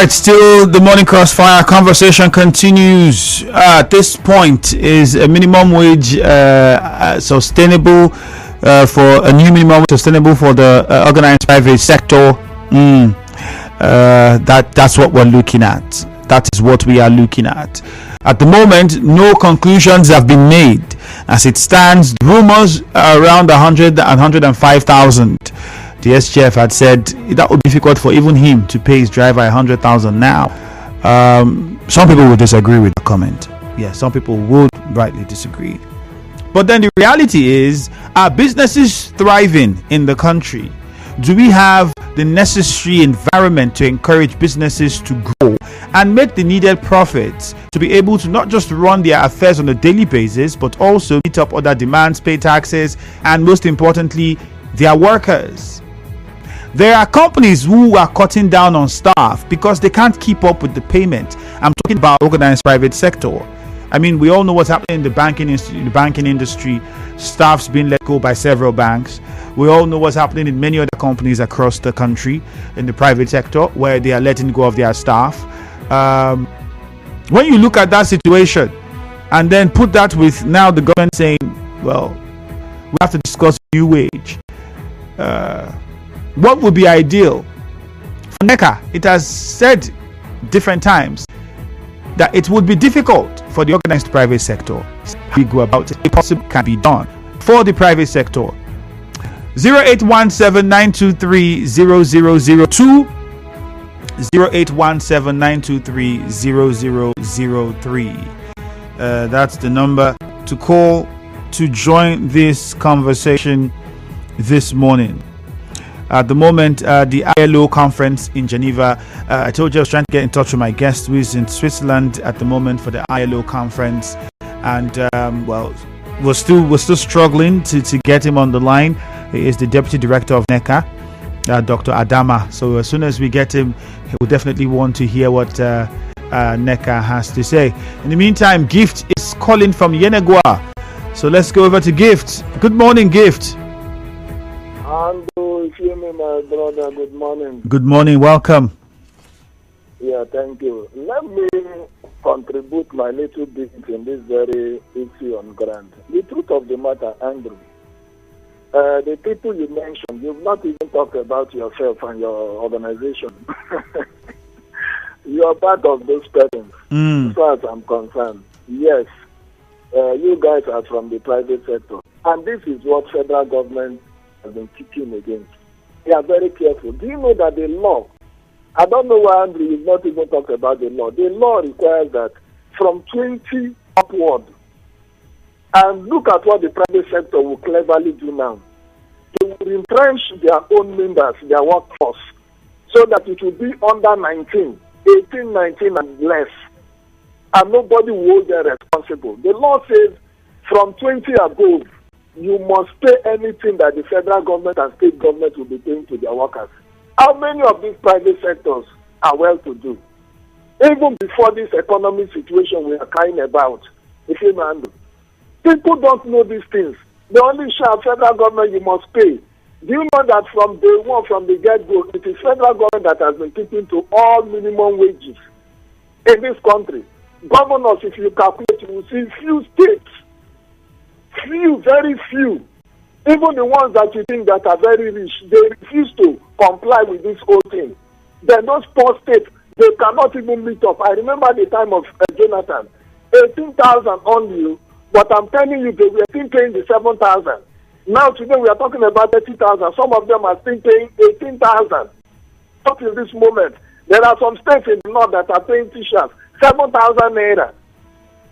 right, still the morning crossfire conversation continues. At this point, is a minimum wage sustainable for a new minimum wage sustainable for the organized private sector? That's what we're looking at. That is what we are looking at. At the moment, no conclusions have been made. As it stands, rumors are around 100 and 105,000. The SGF had said that would be difficult for even him to pay his driver 100,000 now. Some people would disagree with the comment. Yeah, some people would rightly disagree. But then the reality is, are businesses thriving in the country? Do we have the necessary environment to encourage businesses to grow and make the needed profits to be able to not just run their affairs on a daily basis, but also meet up other demands, pay taxes, and most importantly, their workers? There are companies who are cutting down on staff because they can't keep up with the payment. I'm talking about organized private sector. I mean, we all know what's happening in the banking industry. Staff's being let go by several banks. We all know what's happening in many other companies across the country in the private sector where they are letting go of their staff. When you look at that situation and then put that with now the government saying, well, we have to discuss new wage. What would be ideal? For NECA, it has said different times that it would be difficult for the organized private sector. We go about it. It possibly can be done for the private sector. 0817-923-0002 0817-923-0003. That's the number to call to join this conversation this morning. At the moment, the ILO conference in Geneva, I told you I was trying to get in touch with my guest who is in Switzerland at the moment for the ILO conference, and we're still struggling to get him on the line. He is the deputy director of NECA, Dr. Adama. So as soon as we get him, he will definitely want to hear what NECA has to say. In the meantime, Gift is calling from Yenegua, so let's go over to Gift. Good morning, Gift. Andrew, my brother, good morning. Good morning, welcome. Yeah, thank you. Let me contribute my little bit in this very issue on ground. The truth of the matter, Andrew, the people you mentioned, you've not even talked about yourself and your organization. You are part of those persons, as far as I'm concerned. Yes, you guys are from the private sector. And this is what federal government has been kicking against. They are very careful. Do you know that the law, I don't know why Andrew is not even talking about the law requires that from 20 upward, and look at what the private sector will cleverly do now. They will entrench their own members, their workforce, so that it will be under 19, 18, 19 and less. And nobody will hold them responsible. The law says from 20 above, you must pay anything that the federal government and state government will be paying to their workers. How many of these private sectors are well to do? Even before this economic situation we are crying about, if you know, people don't know these things. They only shout federal government you must pay. Do you know that from day one, from the get-go, it is federal government that has been keeping to all minimum wages in this country? Governors, if you calculate, you will see few states. Few, very few. Even the ones that you think that are very rich, they refuse to comply with this whole thing. Then those poor states, they cannot even meet up. I remember the time of Jonathan, 18,000 only, but I'm telling you, they were still paying the 7,000. Now today we are talking about 30,000. Some of them are still paying 18,000. Up to this moment, there are some states in the north that are paying teachers 7,000 naira.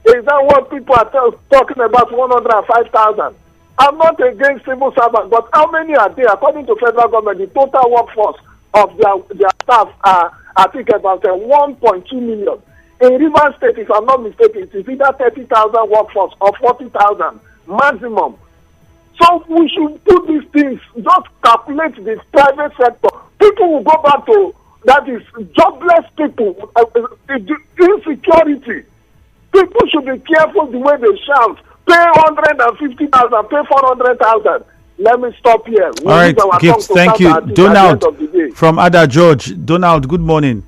Is that what people are talking about, 105,000? I'm not against civil servants, but how many are there? According to federal government, the total workforce of their staff are, I think, about 1.2 million. In Rivers State, if I'm not mistaken, it is either 30,000 workforce or 40,000 maximum. So we should do these things, just calculate the private sector. People will go back to, that is, jobless people, insecurity. People should be careful the way they shout. Pay 150,000, pay 400,000. Let me stop here. All right, Gift, thank you. Donald from Ada George. Donald, good morning.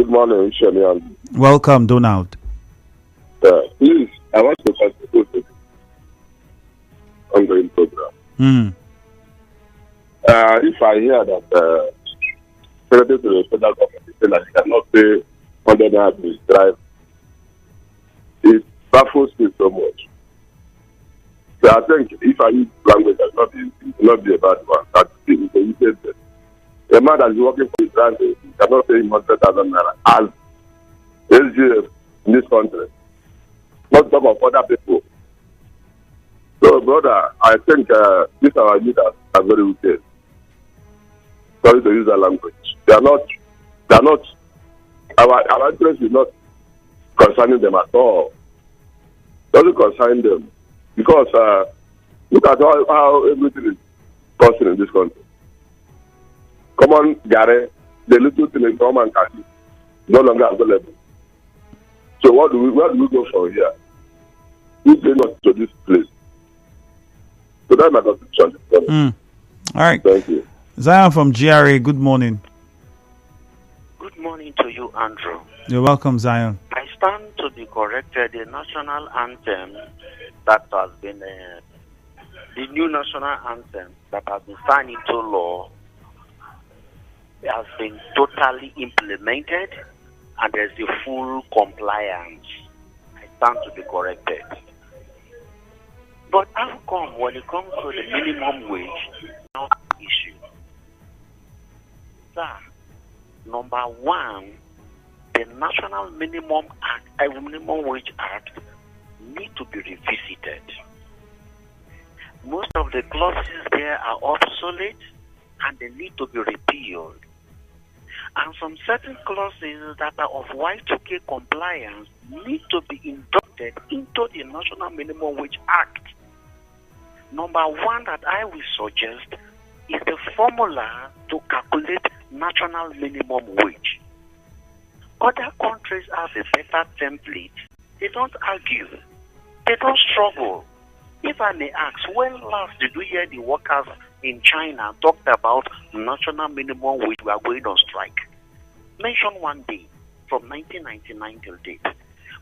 Good morning, Shani. Welcome, Donald. Please, I want to contribute to this ongoing program. If I hear that Secretary to the federal government is saying that he cannot pay 100 naira to his drive, it baffles me so much. So I think if I use language, it will not be a bad one. That's the easiest. A man that is working for his drive, he cannot pay him 100,000 naira as SGF in this country. Not talk of other people. So, brother, I think these our leaders are very wicked. Sorry to use that language. They are not. Our interest is not concerning them at all. Doesn't concern them because look at how everything is costing in this country. Come on, Gary, the little thing in government can no longer available. So where do we go from here? Who say not to this place? So that's my contribution. All right. Thank you. Zion from GRA, good morning. Good morning to you, Andrew. You're welcome, Zion. I stand to be corrected. The national anthem that has been, the new national anthem that has been signed into law has been totally implemented and there's a full compliance. I stand to be corrected. But how come when it comes to the minimum wage, now issue? Sir, number one, the National Minimum Wage Act need to be revisited. Most of the clauses there are obsolete and they need to be repealed. And some certain clauses that are of Y2K compliance need to be inducted into the National Minimum Wage Act. Number one that I will suggest is the formula to calculate national minimum wage. Other countries have a better template. They don't argue. They don't struggle. If I may ask, when last did we hear the workers in China talked about national minimum wage? We are going on strike. Mention one day from 1999 till date.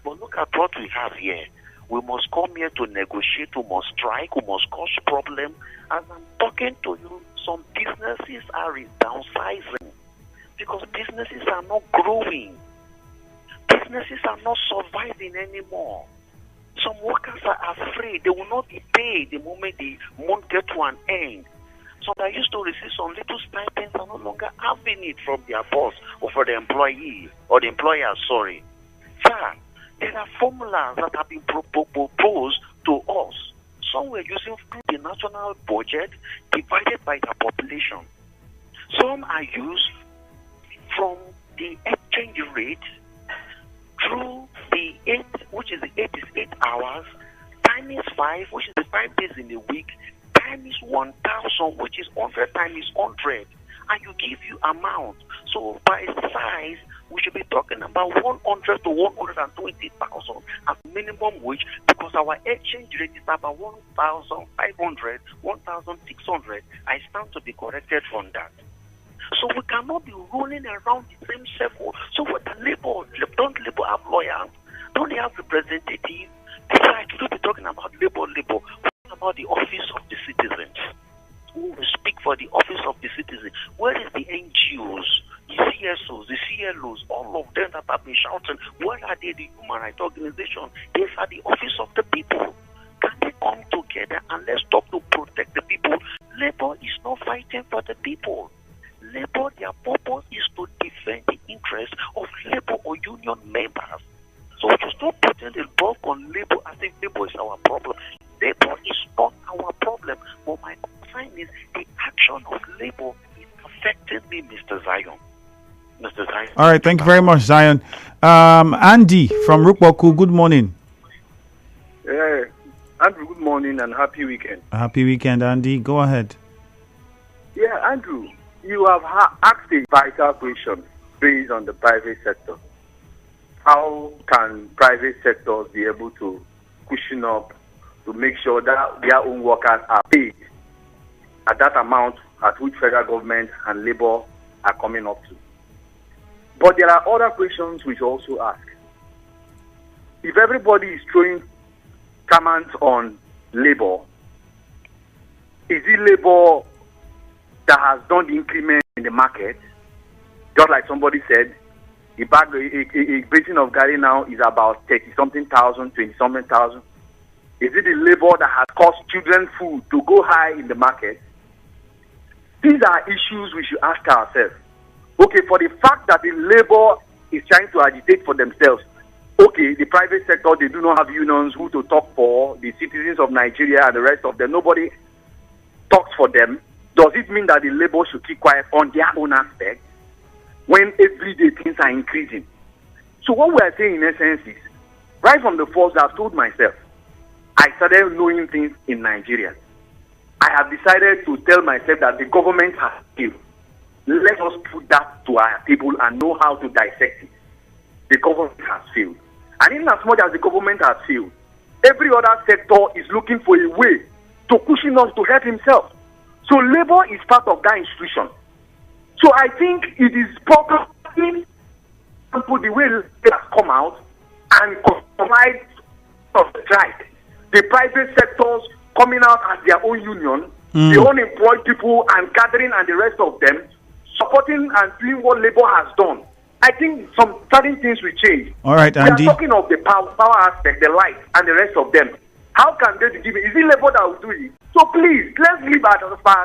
But look at what we have here. We must come here to negotiate, we must strike, we must cause problem. As I'm talking to you, some businesses are downsizing because businesses are not growing. Businesses are not surviving anymore. Some workers are afraid they will not be paid the moment the month gets to an end. So they used to receive some little stipends are no longer having it from their boss or for the employee or the employer, sorry. Sir, there are formulas that have been proposed to us. Some were using the national budget divided by the population. Some are used from the exchange rate through the 8, which is the 8 is 8 hours, times 5, which is the 5 days in a week, times 1,000, which is 100 times 100, and you give you amount. So by size, we should be talking about 100 to 120,000 as minimum wage because our exchange rate is about 1,500, 1,600. I stand to be corrected on that. So we cannot be rolling around the same circle. So what the don't labor have lawyers? Don't they have representatives? Besides, we will be talking about labor. What about the office of the citizens? Who will speak for the office of the citizen? Where is the NGOs, the CSOs, the CLOs, all of them that have been shouting? Where are they, the human rights organization? They are the office of the people. Can they come together and let's talk to protect the people? Labor is not fighting for the people. Labor, their purpose is to defend the interests of labor or union members. So we should stop putting the bulk on labor as if labor is our problem. Labor is not our problem. But my concern is the action of labor is affecting me, Mr. Zion. Mr. Zion. All right, thank you very much, Zion. Andy from Rukwaku, good morning. Yeah, Andrew, good morning and happy weekend. Happy weekend, Andy. Go ahead. Yeah, Andrew, you have asked a vital question based on the private sector. How can private sectors be able to cushion up to make sure that their own workers are paid at that amount at which federal government and labor are coming up to? But there are other questions we should also ask. If everybody is throwing comments on labor, is it labor that has done the increment in the market? Just like somebody said, a basin of garri now is about 30-something thousand, 20-something thousand. Is it the labor that has caused children food to go high in the market? These are issues we should ask ourselves. Okay, for the fact that the labor is trying to agitate for themselves, okay, the private sector, they do not have unions who to talk for, the citizens of Nigeria and the rest of them, nobody talks for them. Does it mean that the labor should keep quiet on their own aspect when everyday things are increasing? So what we are saying in essence is, right from the first, I've told myself, I started knowing things in Nigeria. I have decided to tell myself that the government has failed. Let us put that to our people and know how to dissect it. The government has failed. And in as much as the government has failed, every other sector is looking for a way to cushion us to help himself. So labor is part of that institution. So I think it is probably the way they have come out and provide of the strike. The private sectors coming out as their own union, the unemployed people and gathering and the rest of them, supporting and doing what labor has done. I think some certain things will change. All right, Andy. We are talking of the power aspect, the light, and the rest of them. How can they give it? Is it labor that will do it? So please, let's leave at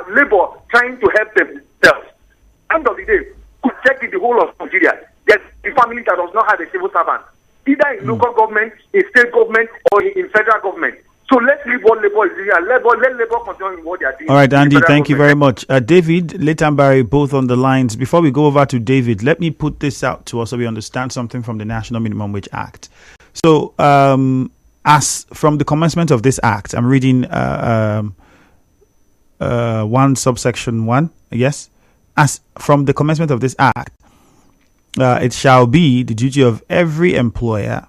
labor trying to help themselves. End of the day, check the whole of Nigeria. There's a family that does not have a civil servant, either in local government, in state government, or in federal government. So let's leave what labor is doing. Let labor continue with what they are doing. All right, Andy, thank you very much. David, Letambari, both on the lines. Before we go over to David, let me put this out to us so we understand something from the National Minimum Wage Act. So, as from the commencement of this act, I'm reading 1 subsection 1, yes? As from the commencement of this act, it shall be the duty of every employer,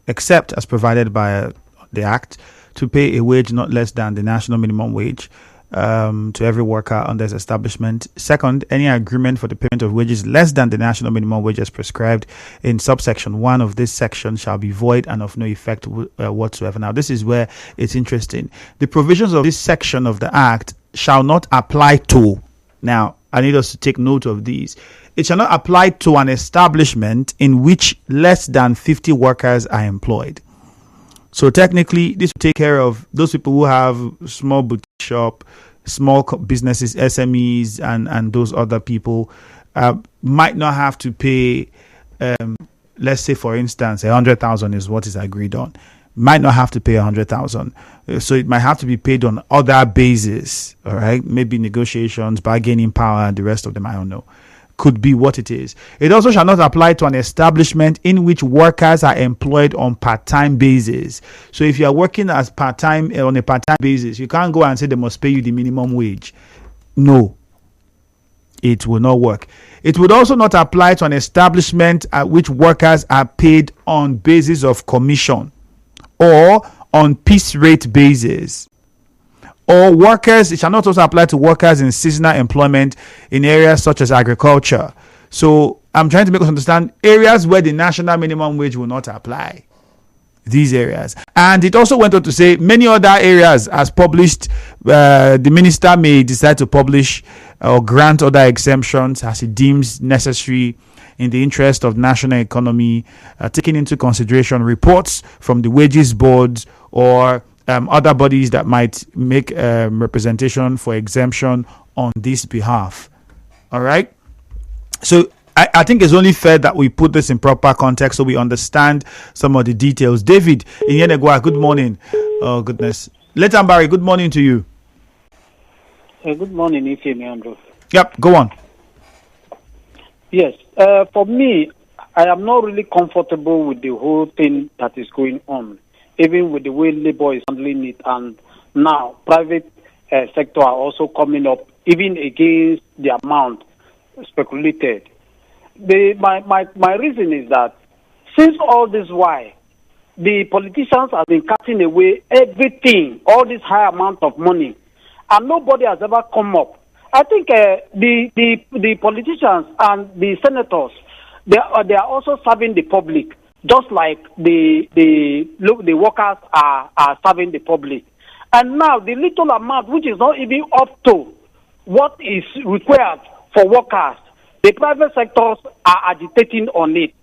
except as provided by the act, to pay a wage not less than the national minimum wage to every worker under its establishment. Second, any agreement for the payment of wages less than the national minimum wage as prescribed in subsection 1 of this section shall be void and of no effect whatsoever. Now, this is where it's interesting. The provisions of this section of the Act shall not apply to. Now, I need us to take note of these. It shall not apply to an establishment in which less than 50 workers are employed. So technically, this will take care of those people who have small boutique shop, small businesses, SMEs, and those other people might not have to pay, let's say, for instance, 100,000 is what is agreed on. Might not have to pay 100,000. So it might have to be paid on other bases, all right? Maybe negotiations, bargaining power, and the rest of them, I don't know. Could be what it is. It also shall not apply to an establishment in which workers are employed on part-time basis. So if you are working as part-time on a part-time basis, you can't go and say they must pay you the minimum wage. No, it will not work. It would also not apply to an establishment at which workers are paid on basis of commission or on piece rate basis. Or workers, it shall not also apply to workers in seasonal employment in areas such as agriculture. So I'm trying to make us understand areas where the national minimum wage will not apply. These areas. And it also went on to say many other areas as published, the minister may decide to publish or grant other exemptions as he deems necessary in the interest of national economy, taking into consideration reports from the wages boards or other bodies that might make representation for exemption on this behalf. All right. So I think it's only fair that we put this in proper context so we understand some of the details. David in Yenegua, good morning. Oh, goodness. Letambari, good morning to you. Good morning, Andrew. Yep, go on. Yes. For me, I am not really comfortable with the whole thing that is going on, even with the way labor is handling it, and now private sector are also coming up, even against the amount speculated. My reason is that since all this while, the politicians have been cutting away everything, all this high amount of money, and nobody has ever come up. I think the politicians and the senators, they are also serving the public, just like the workers are serving the public. And now the little amount, which is not even up to what is required for workers, the private sectors are agitating on it.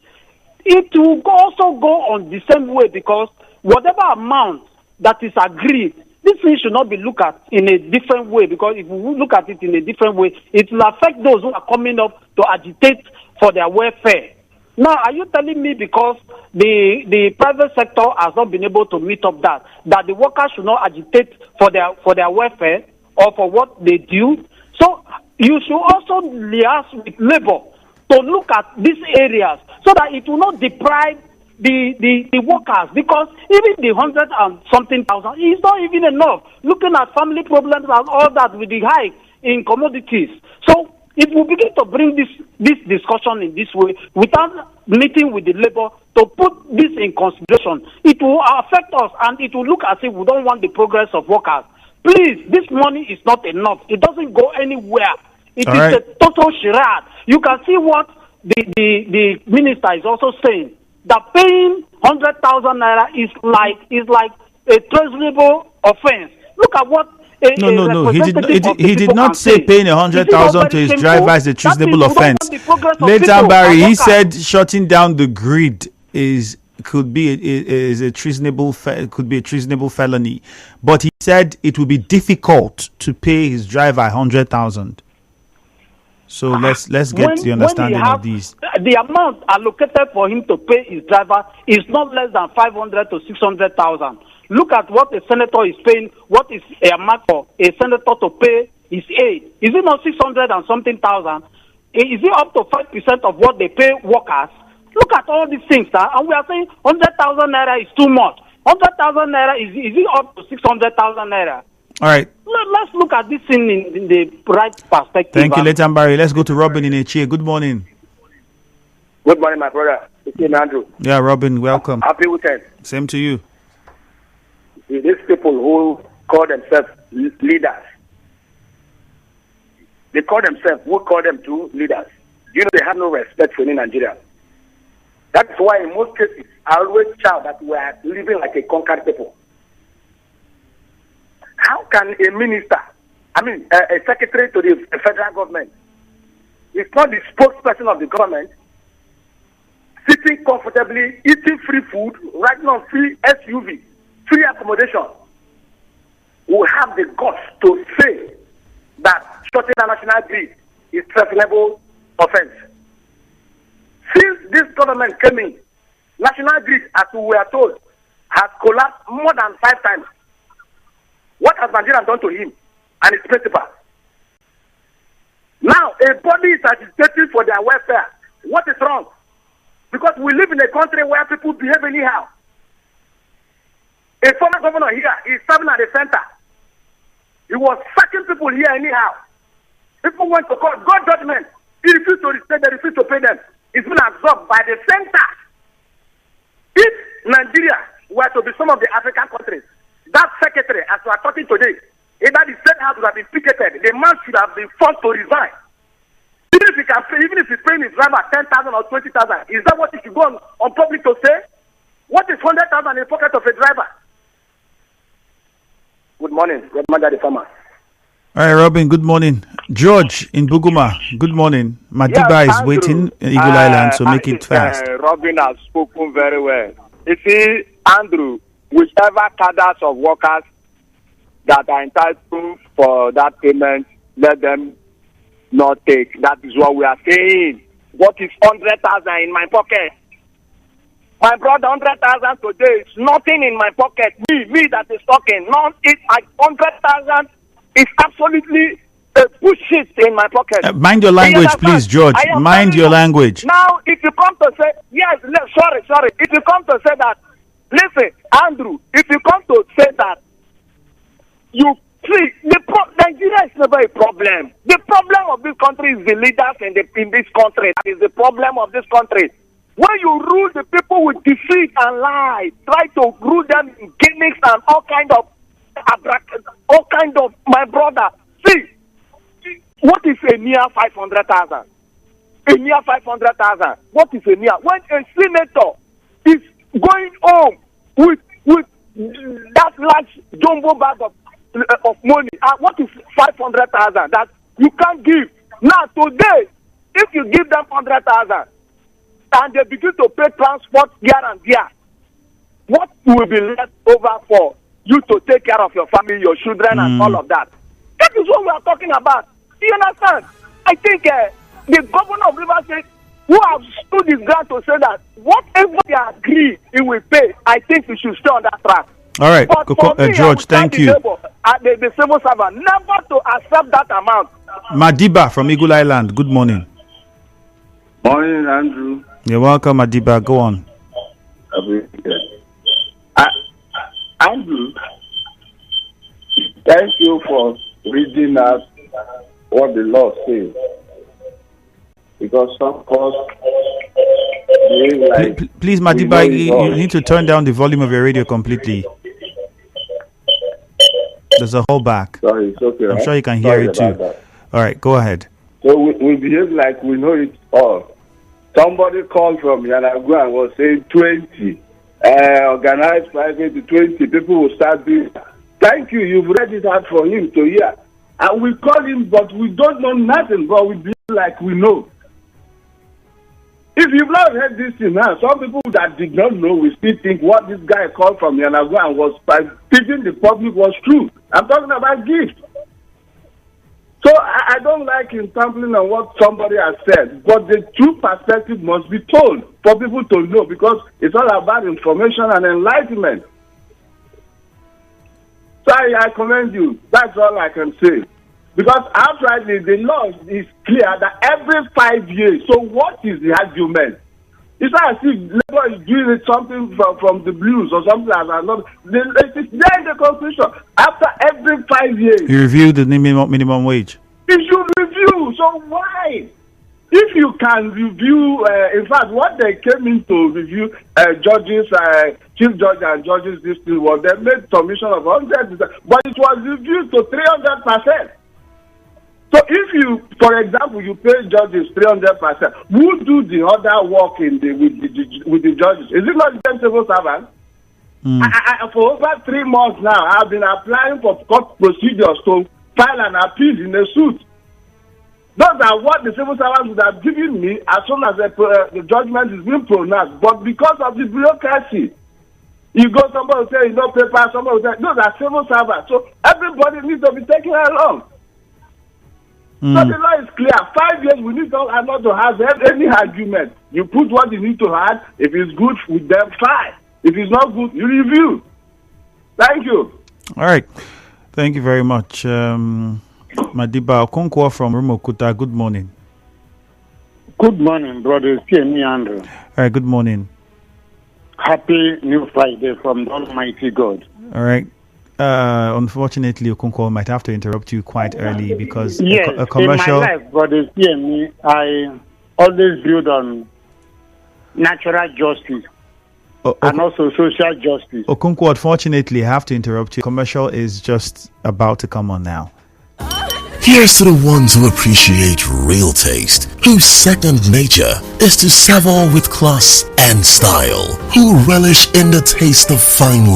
It will also go on the same way, because whatever amount that is agreed, this thing should not be looked at in a different way, because if we look at it in a different way, it will affect those who are coming up to agitate for their welfare. Now, are you telling me because the private sector has not been able to meet up that the workers should not agitate for their welfare or for what they do? So you should also liaise with labor to look at these areas so that it will not deprive the workers, because even the 100 and something thousand is not even enough. Looking at family problems and all that with the hike in commodities. So if we begin to bring this discussion in this way without meeting with the labor to put this in consideration, it will affect us and it will look as if we don't want the progress of workers. Please, this money is not enough. It doesn't go anywhere. It all is right. a total charade. You can see what the minister is also saying, that paying 100,000 naira is like a treasonable offense. Look at what No. He did not say paying 100,000 to his driver is a treasonable offense. Later, Barry, he said shutting down the grid could be a treasonable felony, but he said it would be difficult to pay his driver 100,000. So let's get the understanding of these. The amount allocated for him to pay his driver is not less than 500 to 600,000. Look at what a senator is paying. What is a amount for a senator to pay his aid? Is it not 600 and something thousand? Is it up to 5% of what they pay workers? Look at all these things, sir. And we are saying 100,000 naira is too much. 100,000 naira is it up to 600,000 naira? All right. Let's look at this thing in the right perspective. Thank you, Leighton Barry. Let's go to Robin in Echie. Good morning. Good morning, my brother. It's Andrew. Yeah, Robin, welcome. Happy weekend. Same to you. These people who call themselves leaders, they call themselves, who call them to leaders. You know, they have no respect for any Nigerian. That's why in most cases, I always shout that we are living like a conquered people. How can a minister, a secretary to the federal government, is not the spokesperson of the government, sitting comfortably, eating free food, riding on free SUV, free accommodation, will have the guts to say that shutting down national grid is treasonable offense? Since this government came in, national grid, as we were told, has collapsed more than 5 times. What has Nigeria done to him and his principals? Now, a body is agitating for their welfare. What is wrong? Because we live in a country where people behave anyhow. A former governor here is serving at the center. He was sacking people here anyhow. People went to court, got judgment. He refused to respect, they refused to pay them. It's been absorbed by the center. If Nigeria were to be some of the African countries, that secretary, as we are talking today, either the state house would have been picketed, the man should have been forced to resign. Even if he can pay, even if he's paying his driver 10,000 or 20,000, is that what he should go on public to say? What is 100,000 in the pocket of a driver? Good morning, Mother the farmer. All right, Robin, good morning. George in Buguma, good morning. Madiba is waiting in Eagle Island, so make it fast. Robin has spoken very well. You see, Andrew, whichever cadres of workers that are entitled for that payment, let them not take. That is what we are saying. What is 100,000 in my pocket? My brother, 100,000 today is nothing in my pocket. Me that is talking. 100,000 is absolutely a bullshit in my pocket. Mind your language, please, George. Mind your language. Now, if you come to say, sorry. If you come to say that, listen, Andrew, if you come to say that, you see, Nigeria is never a problem. The problem of this country is the leaders in this country. That is the problem of this country. When you rule the people with deceit and lie, try to rule them in gimmicks and all kind of, my brother. See, what is a mere 500,000? a mere 500,000. What is a mere? When a senator is going home with that large jumbo bag of money, and what is 500,000 that you can't give? Now today, if you give them 100,000 and they begin to pay transport here and there, what will be left over for you to take care of your family, your children, and all of that? That is what we are talking about. Do you understand? I think the governor of Rivers State, who have stood his ground to say that whatever they agree, he will pay. I think we should stay on that track. All right, But for me, George, thank you. The civil servant never to accept that amount. Madiba from Eagle Island, good morning. Morning, Andrew. You're welcome, Madiba. Go on. Andrew, thank you for reading us what the law says. Because some of us, please, Madiba, you need to turn down the volume of your radio completely. There's a whole back. Sorry, it's okay. I'm sure you can hear it too. All right, go ahead. So we behave like we know it all. Somebody called from Yanagua and was saying 20. Organized private to 20. People will start doing. Thank you. You've read it out for him to hear. And we call him, but we don't know nothing, but we behave like we know. If you've not heard this thing now, some people that did not know will still think what this guy called from Yanagua and was teaching the public was true. I'm talking about gift. So I don't like him trampling on what somebody has said, but the true perspective must be told for people to know, because it's all about information and enlightenment. So I commend you. That's all I can say. Because outrightly, the law is clear that every 5 years. So what is the argument? It's not as if Labour is doing something from the blues or something like that. It's there in the Constitution. After every 5 years. You review the minimum wage. It should review. So why? If you can review, in fact, what they came in to review judges, chief judge and judges, this thing was they made submission of 100%, but it was reviewed to 300%. So if you, for example, you pay judges 300%, who do the other work with the judges? Is it not the same civil servant? For over 3 months now, I've been applying for court procedures to file an appeal in a suit. Those are what the civil servants would have given me as soon as the judgment is being pronounced. But because of the bureaucracy, you go, somebody will say, no paper, somebody will say, those are civil servants. So everybody needs to be taken along. So the law is clear. 5 years, we need not to have any argument. You put what you need to have. If it's good with them, fine. If it's not good, you review. Thank you. All right. Thank you very much. Madiba Okonkwo from Rumokuta, good morning. Good morning, brothers. Hear me, Andrew. All right, good morning. Happy New Friday from the Almighty God. All right. Unfortunately, Okonkwo might have to interrupt you quite early because a commercial. In my life, brothers, hear me. I always build on natural justice and also social justice. Okonkwo, unfortunately, I have to interrupt you. Commercial is just about to come on now. Here's to the ones who appreciate real taste, whose second nature is to savour with class and style, who relish in the taste of fine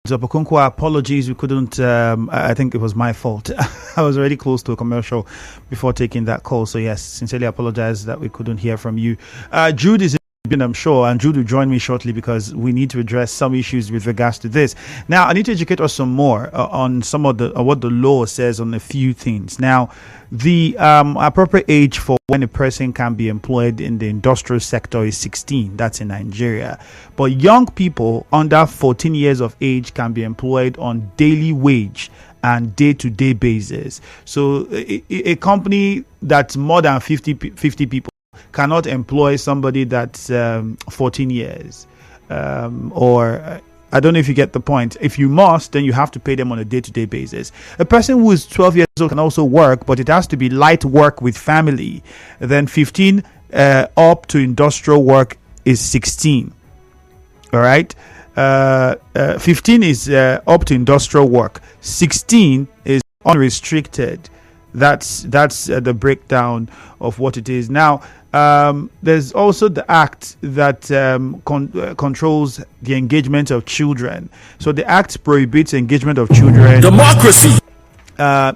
Zopokunkwa, apologies. We couldn't, I think it was my fault. I was already close to a commercial before taking that call. So, yes, sincerely apologize that we couldn't hear from you. Jude is in, I'm sure, and Jude will join me shortly because we need to address some issues with regards to this. Now, I need to educate us some more on some of the what the law says on a few things. Now, the appropriate age for when a person can be employed in the industrial sector is 16. That's in Nigeria. But young people under 14 years of age can be employed on daily wage and day-to-day basis. So a company that's more than 50 people cannot employ somebody that's 14 years or I don't know if you get the point. If you must, then you have to pay them on a day-to-day basis. A person who is 12 years old can also work, but it has to be light work with family. Then 15 up to industrial work is 16. All right. 15 is up to industrial work. 16 is unrestricted. That's the breakdown of what it is. Now, there's also the act that controls the engagement of children. So the act prohibits engagement of children. Democracy.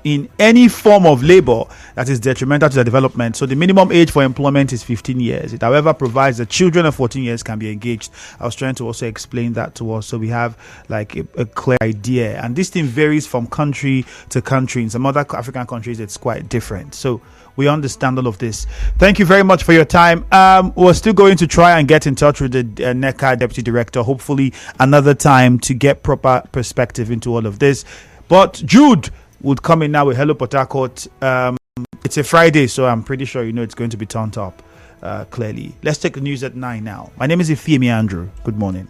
In any form of labor that is detrimental to their development. So the minimum age for employment is 15 years. It, however, provides that children of 14 years can be engaged. I was trying to also explain that to us so we have like a clear idea. And this thing varies from country to country. In some other African countries, it's quite different. So we understand all of this. Thank you very much for your time. We're still going to try and get in touch with the NECA Deputy Director, hopefully another time, to get proper perspective into all of this. But Jude would come in now with Hello Port Harcourt. It's a Friday, so I'm pretty sure you know it's going to be turned up clearly. Let's take the news at 9 now. My name is Ifeemi Andrew. Good morning.